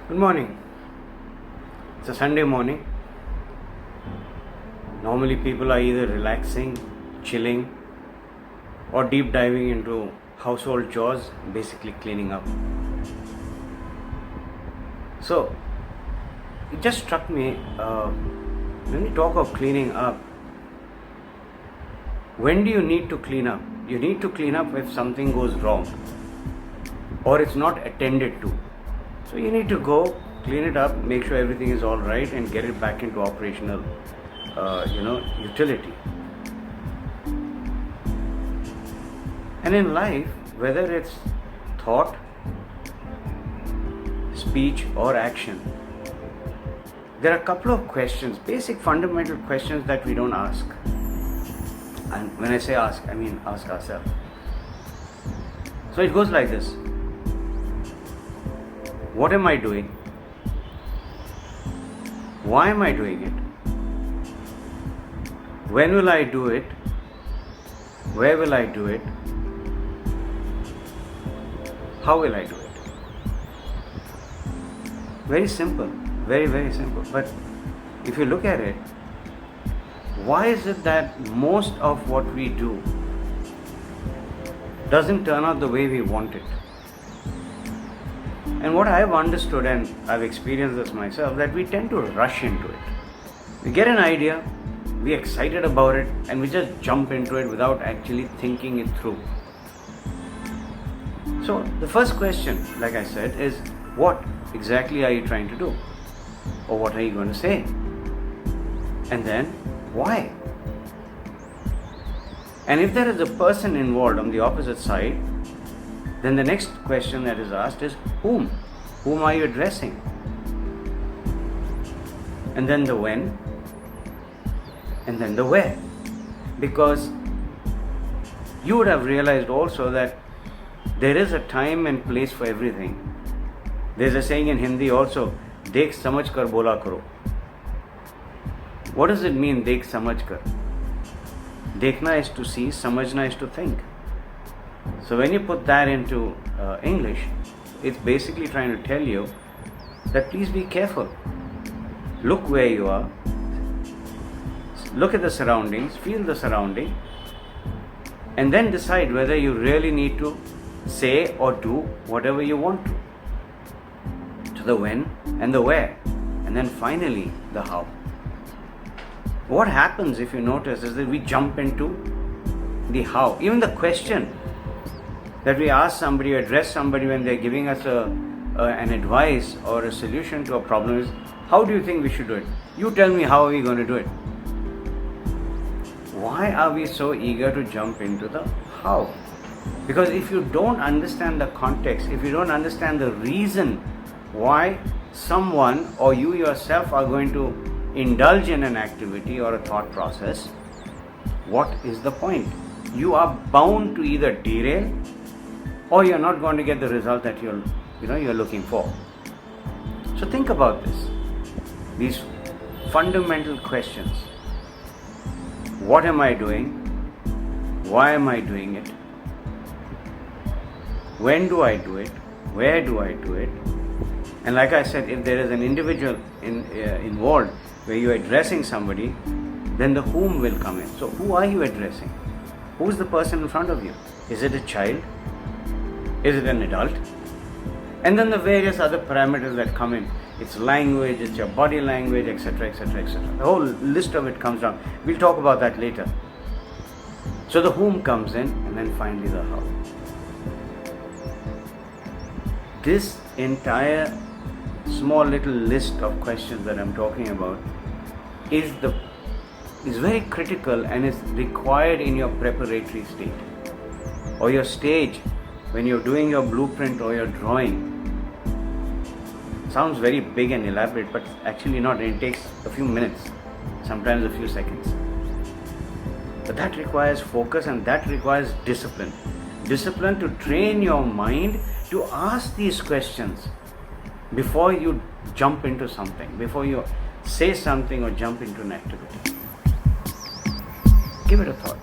Good morning. It's a Sunday morning. Normally people are either relaxing, chilling, or deep diving into household chores, basically cleaning up. So, it just struck me, when we talk of cleaning up, when do you need to clean up? You need to clean up if something goes wrong or it's not attended to. So you need to go, clean it up, make sure everything is all right and get it back into operational, utility. And in life, whether it's thought, speech or action, there are a couple of questions, basic fundamental questions that we don't ask. And when I say ask, I mean ask ourselves. So it goes like this. What am I doing? Why am I doing it? When will I do it? Where will I do it? How will I do it? Very simple, very, very simple. But if you look at it, why is it that most of what we do doesn't turn out the way we want it? And what I've understood, and I've experienced this myself, that we tend to rush into it. We get an idea, we're excited about it, and we just jump into it without actually thinking it through. So the first question, like I said, is what exactly are you trying to do? Or what are you going to say? And then, why? And if there is a person involved on the opposite side, then the next question that is asked is whom? Whom are you addressing? And then the when, and then the where. Because you would have realized also that there is a time and place for everything. There's a saying in Hindi also, dekh samajh kar bola karo. What does it mean, dekh samajh kar? Dekhna is to see, samajhna is to think. So when you put that into English, it's basically trying to tell you that please be careful. Look where you are. Look at the surroundings, feel the surrounding, and then decide whether you really need to say or do whatever you want to the when and the where, and then finally the how. What happens, if you notice, is that we jump into the how. Even the question that we ask somebody or address somebody when they're giving us an advice or a solution to a problem is, how do you think we should do it? You tell me, how are we going to do it? Why are we so eager to jump into the how? Because if you don't understand the context, if you don't understand the reason why someone or you yourself are going to indulge in an activity or a thought process, what is the point? You are bound to either derail or you're not going to get the result that you're looking for. So think about this. These fundamental questions. What am I doing? Why am I doing it? When do I do it? Where do I do it? And like I said, if there is an individual involved where you're addressing somebody, then the whom will come in. So who are you addressing? Who's the person in front of you? Is it a child? Is it an adult? And then the various other parameters that come in. It's language, it's your body language, etc., etc., etc. The whole list of it comes down. We'll talk about that later. So the whom comes in, and then finally the how. This entire small little list of questions that I'm talking about is very critical and is required in your preparatory state or your stage when you're doing your blueprint or your drawing. Sounds very big and elaborate, but actually not. It takes a few minutes, sometimes a few seconds. But that requires focus and that requires discipline. Discipline to train your mind to ask these questions before you jump into something, before you say something or jump into an activity. Give it a thought.